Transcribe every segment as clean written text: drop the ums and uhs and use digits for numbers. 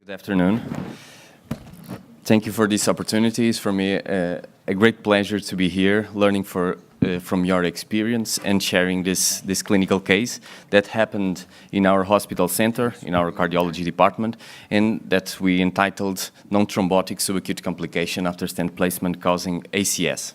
Good afternoon. Thank you for this opportunity. It's for me a great pleasure to be here, learning from your experience and sharing this clinical case that happened in our hospital center, in our cardiology department, and that we entitled Non-Thrombotic Subacute Complication After Stent Placement Causing ACS.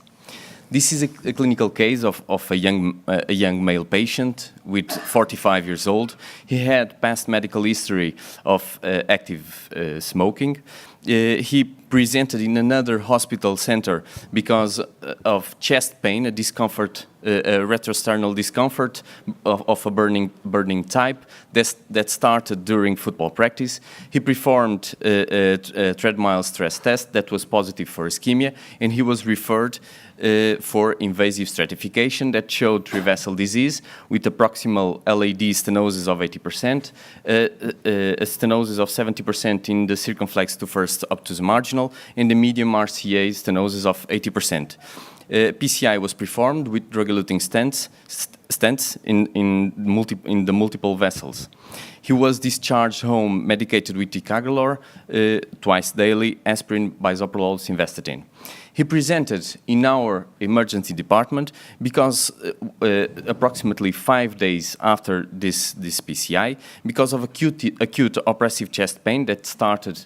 This is a clinical case of a young male patient with 45 years old. He had past medical history of active smoking. He presented in another hospital center because of chest pain, a discomfort, a retrosternal discomfort of a burning type that started during football practice. He performed a treadmill stress test that was positive for ischemia, and he was referred for invasive stratification that showed trivessel disease with a proximal LAD stenosis of 80%, a stenosis of 70% in the circumflex to first obtuse marginal, and the medium RCA stenosis of 80%. PCI was performed with drug-eluting stents in the multiple vessels. He was discharged home medicated with ticagrelor twice daily, aspirin, bisoprolol, simvastatin. He presented in our emergency department because approximately 5 days after this PCI, because of acute oppressive chest pain that started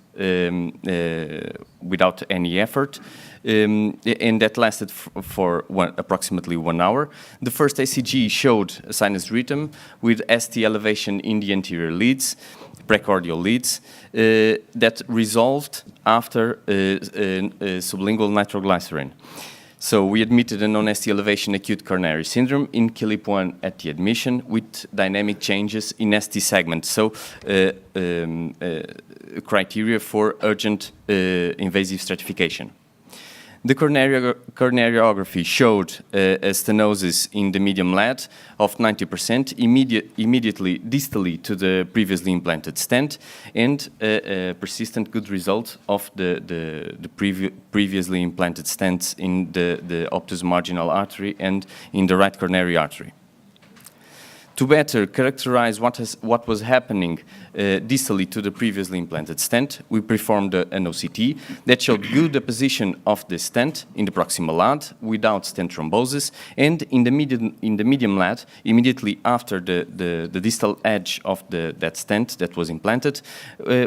without any effort, and that lasted for approximately 1 hour. The first ECG showed a sinus rhythm with ST elevation in the anterior leads, precordial leads, that resolved after sublingual nitroglycerin. So we admitted a non-ST elevation acute coronary syndrome in KLIP1 at the admission with dynamic changes in ST segment. So criteria for urgent invasive stratification. The coronariography showed a stenosis in the medium LAD of 90%, immediately distally to the previously implanted stent, and a persistent good result of the previously implanted stents in the obtuse marginal artery and in the right coronary artery. To better characterize what was happening distally to the previously implanted stent, we performed an OCT that showed good deposition of the stent in the proximal LAD without stent thrombosis, and in the medium LAD, immediately after the distal edge of that stent that was implanted,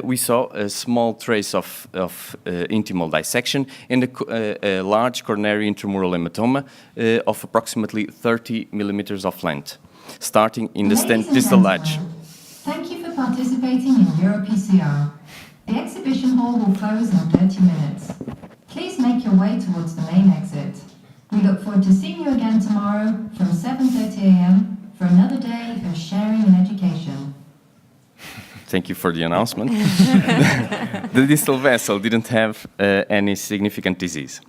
we saw a small trace of intimal dissection and a large coronary intramural hematoma of approximately 30 millimeters of length, starting in the stent distal edge. Thank you for participating in EuroPCR. The exhibition hall will close in 30 minutes. Please make your way towards the main exit. We look forward to seeing you again tomorrow from 7:30 a.m. for another day of sharing and education. Thank you for the announcement. The distal vessel didn't have any significant disease.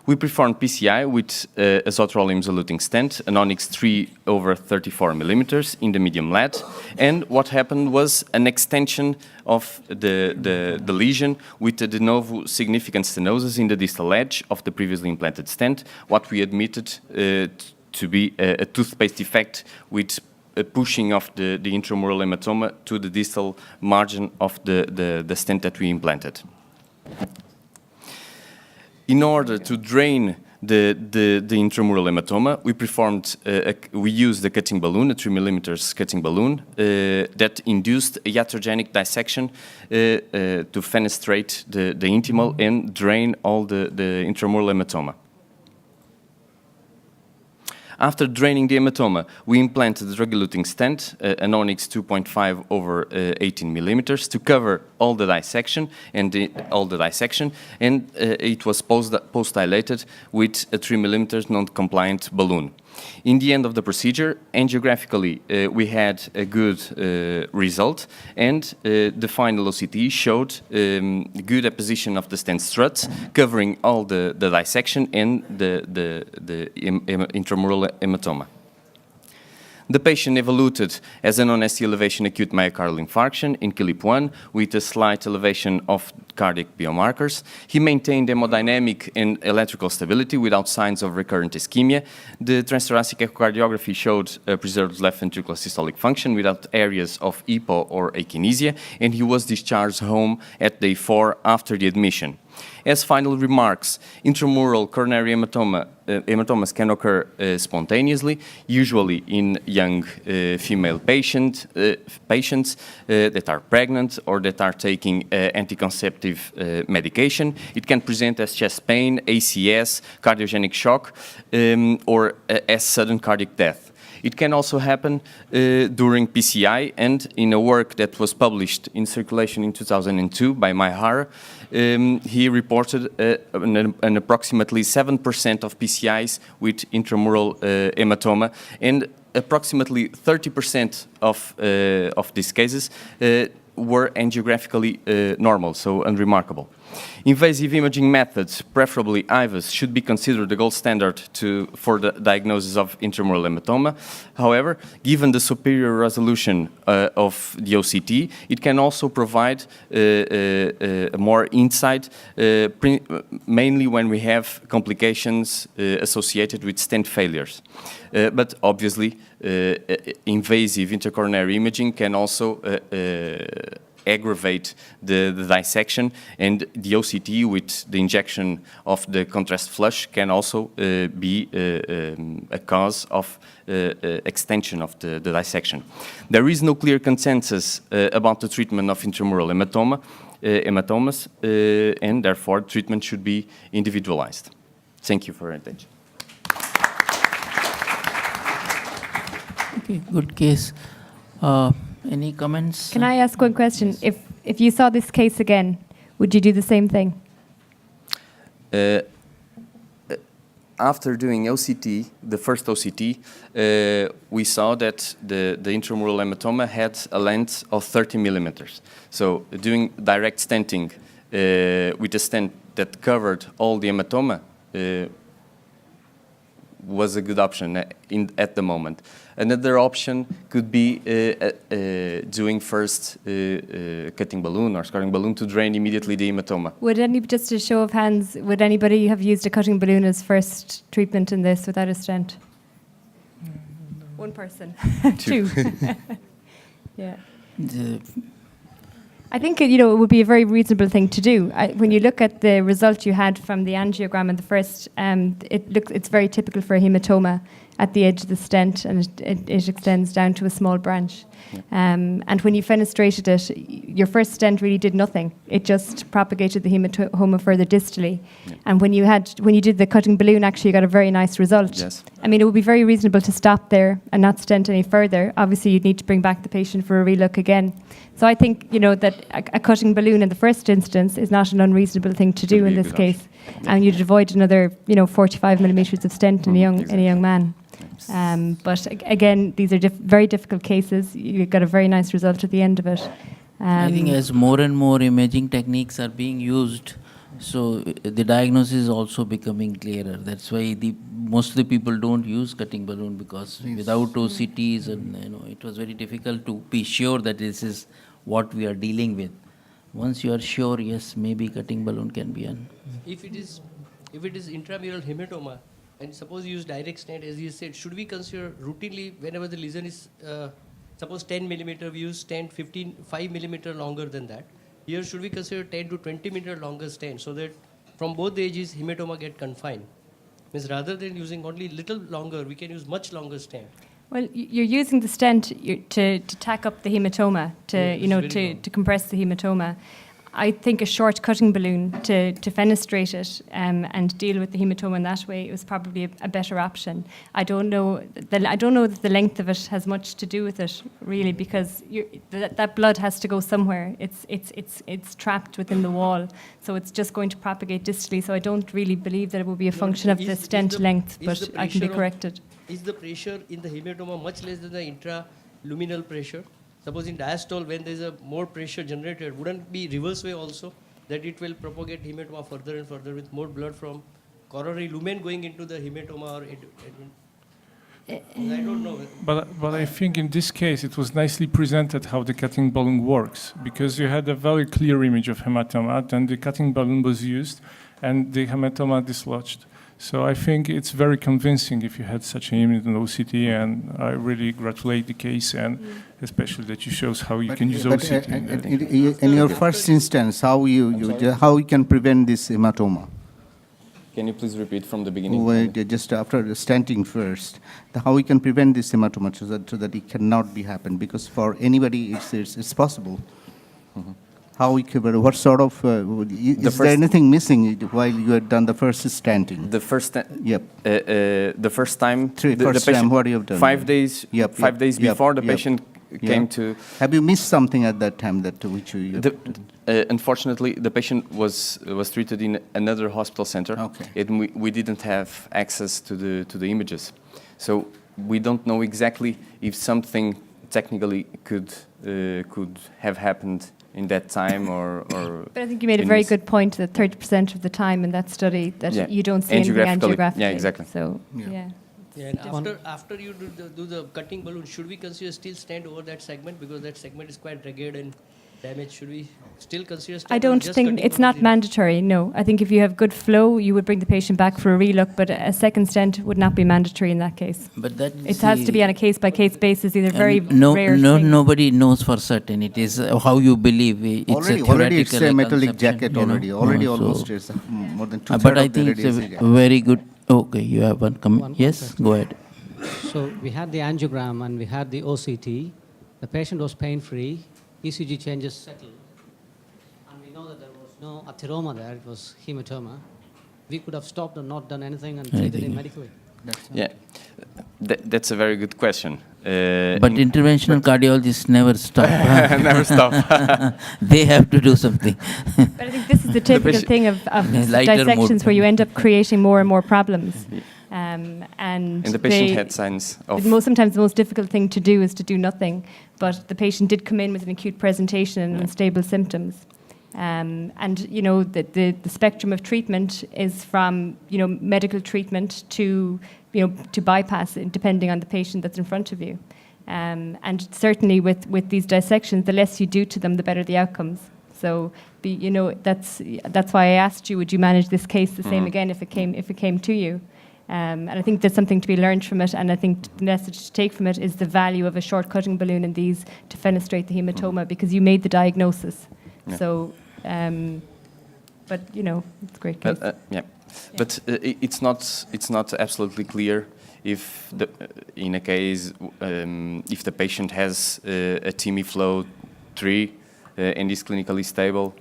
We performed PCI with azotrol-eluting stent, an Onyx 3 over 34 millimeters in the medium LAD, and what happened was an extension of the lesion with a de novo significant stenosis in the distal edge of the previously implanted stent, what we admitted to be a toothpaste effect with a pushing of the intramural hematoma to the distal margin of the stent that we implanted. In order to drain the intramural hematoma, we used a cutting balloon, a 3 millimeters cutting balloon, that induced a iatrogenic dissection to fenestrate the intimal and drain all the intramural hematoma. After draining the hematoma, we implanted the drug-eluting stent, an Onyx 2.5 over 18 millimeters, to cover all the dissection, and it was post-dilated with a 3 millimeters non-compliant balloon. In the end of the procedure, angiographically, we had a good result, and the final OCT showed good deposition of the stent struts, covering all the dissection and the intramural hematoma. The patient evoluted as a non-ST elevation acute myocardial infarction in KLIP1 with a slight elevation of cardiac biomarkers. He maintained hemodynamic and electrical stability without signs of recurrent ischemia. The transthoracic echocardiography showed preserved left ventricular systolic function without areas of EPO or akinesia, and he was discharged home at day 4 after the admission. As final remarks, intramural coronary hematomas can occur spontaneously, usually in young female patients that are pregnant or that are taking anticonceptive medication. It can present as chest pain, ACS, cardiogenic shock, or as sudden cardiac death. It can also happen during PCI, and in a work that was published in Circulation in 2002 by Maihara, he reported an approximately 7% of PCIs with intramural hematoma, and approximately 30% of these cases were angiographically normal, so unremarkable. Invasive imaging methods, preferably IVUS, should be considered the gold standard for the diagnosis of intramural hematoma. However, given the superior resolution of the OCT, it can also provide more insight, mainly when we have complications associated with stent failures. But obviously, invasive intracoronary imaging can also aggravate the dissection, and the OCT with the injection of the contrast flush can also be a cause of extension of the dissection. There is no clear consensus about the treatment of intramural hematomas, and therefore treatment should be individualized. Thank you for your attention. Okay, good case. Any comments? Can I ask one question? If you saw this case again, would you do the same thing? After doing OCT, the first OCT, we saw that the intramural hematoma had a length of 30 millimeters. So doing direct stenting with a stent that covered all the hematoma was a good option at the moment. Another option could be doing first cutting balloon or scarring balloon to drain immediately the hematoma. Just a show of hands, would anybody have used a cutting balloon as first treatment in this without a stent? One person. Two. Yeah. I think it would be a very reasonable thing to do. When you look at the result you had from the angiogram in the first, it's very typical for a hematoma at the edge of the stent, and it extends down to a small branch. Yeah. And when you fenestrated it, your first stent really did nothing. It just propagated the hematoma further distally. Yeah. And when you did the cutting balloon, actually you got a very nice result. Yes. I mean, it would be very reasonable to stop there and not stent any further. Obviously, you'd need to bring back the patient for a relook again. So I think, that a cutting balloon in the first instance is not an unreasonable thing to do in this case. Yeah. And you'd avoid another, 45 millimeters of stent in a young man. But again, these are very difficult cases. You got a very nice result at the end of it. I think as more and more imaging techniques are being used, so the diagnosis is also becoming clearer. That's why most of the people don't use cutting balloon, because without OCTs, and it was very difficult to be sure that this is what we are dealing with. Once you are sure, yes, maybe cutting balloon can be done. If it is intramural hematoma, and suppose you use direct stent, as you said, should we consider routinely whenever the lesion is, suppose 10 millimeter, we use stent 5 millimeter longer than that. Here, should we consider 10 to 20 millimeter longer stent, so that from both the edges, hematoma get confined? Means rather than using only little longer, we can use much longer stent. Well, you're using the stent to tack up the hematoma, to compress the hematoma. I think a short cutting balloon to fenestrate it and deal with the hematoma in that way was probably a better option. I don't know that the length of it has much to do with it, really, because that blood has to go somewhere. It's trapped within the wall, so it's just going to propagate distally. So I don't really believe that it will be a function of the stent length, but I can be corrected. Is the pressure in the hematoma much less than the intraluminal pressure? Suppose in diastole, when there is a more pressure generated, wouldn't it be reverse way also, that it will propagate hematoma further and further with more blood from coronary lumen going into the hematoma? I don't know. But I think in this case it was nicely presented how the cutting balloon works, because you had a very clear image of hematoma, then the cutting balloon was used and the hematoma dislodged. So I think it's very convincing if you had such an image in OCT, and I really gratulate the case, and especially that you shows how you can use OCT. In your first instance, how you can prevent this hematoma? Can you please repeat from the beginning? Just after the stenting first, how we can prevent this hematoma so that it cannot be happen, because for anybody it's possible. Mm-hmm. How we cover, what sort of, is there anything missing while you had done the first stenting? The first, Yep. the first time, First the patient, time, what you have done? 5 days, Yep, 5 yep, days yep, before the yep. patient came to. Have you missed something at that time that which you? Unfortunately, the patient was treated in another hospital center, Okay. and we didn't have access to the images, so we don't know exactly if something technically could have happened in that time or. But I think you made a very good point that 30% of the time in that study that you don't see anything angiographically. Yeah, exactly. So Yeah. Yeah, and after you do the cutting balloon, should we consider still stent over that segment, because that segment is quite rugged and damaged? Should we still consider stent? I or don't just think cutting it's balloon not is enough? mandatory. No, I think if you have good flow, you would bring the patient back for a relook, but a second stent would not be mandatory in that case. But that It has to be on a case-by-case basis. These are very rare no, things. nobody knows for certain. It is how you believe. It's Already it's theoretical a metallic conception, jacket you know. already So- almost is more than 2/3 But I of the think it's radius a area. very good. Okay, you have one comment. One Yes, question. go ahead. So we had the angiogram and we had the OCT. The patient was pain-free. ECG changes settled. And we know that there was no atheroma there. It was hematoma. We could have stopped and not done anything and treated him medically. Yeah, that's a very good question. But interventional cardiologists never stop. Never stop. They have to do something. But I think this is the typical patient- thing of Lighter dissections mode. where you end up creating more and more problems. And the patient had signs of. sometimes the most difficult thing to do is to do nothing. But the patient did come in with an acute presentation and unstable symptoms. And you know the spectrum of treatment is from medical treatment to to bypass it, depending on the patient that's in front of you. And certainly with these dissections, the less you do to them, the better the outcomes. So that's why I asked you, would you manage this case the same again if it came to you? And I think there's something to be learned from it, and I think the message to take from it is the value of a short cutting balloon in these to fenestrate the hematoma, because you made the diagnosis. Yeah. So, but it's a great case. Yeah, but it's not absolutely clear if in a case if the patient has a TIMI flow 3 and is clinically stable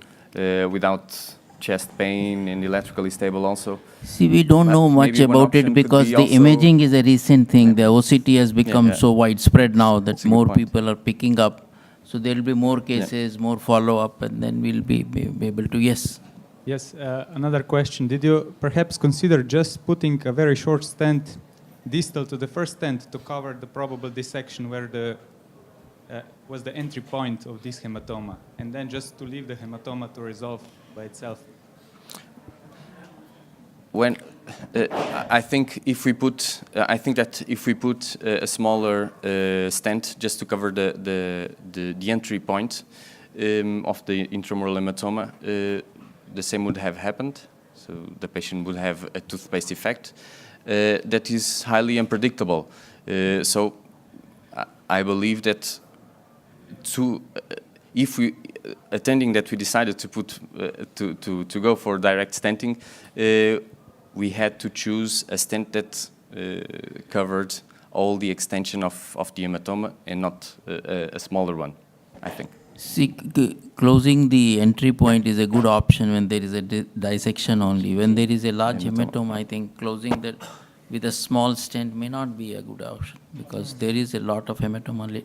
without chest pain and electrically stable also. See, we don't But know much maybe one about it option could because be the also- imaging is a recent thing. The OCT has become yeah. so widespread now that That's a good more point. people are picking up. So there will be more cases, more follow-up, and then we'll be able to, yes. Yes, another question. Did you perhaps consider just putting a very short stent distal to the first stent to cover the probable dissection where the was the entry point of this hematoma, and then just to leave the hematoma to resolve by itself? When I think that if we put a smaller stent just to cover the entry point of the intramural hematoma, the same would have happened. So the patient would have a toothpaste effect that is highly unpredictable. So I believe that if we attending that we decided to put to go for direct stenting, we had to choose a stent that covered all the extension of the hematoma and not a smaller one, I think. See, closing the entry point is a good option when there is a dissection only. When there is a large hematoma, I think closing that with a small stent may not be a good option because there is a lot of hematoma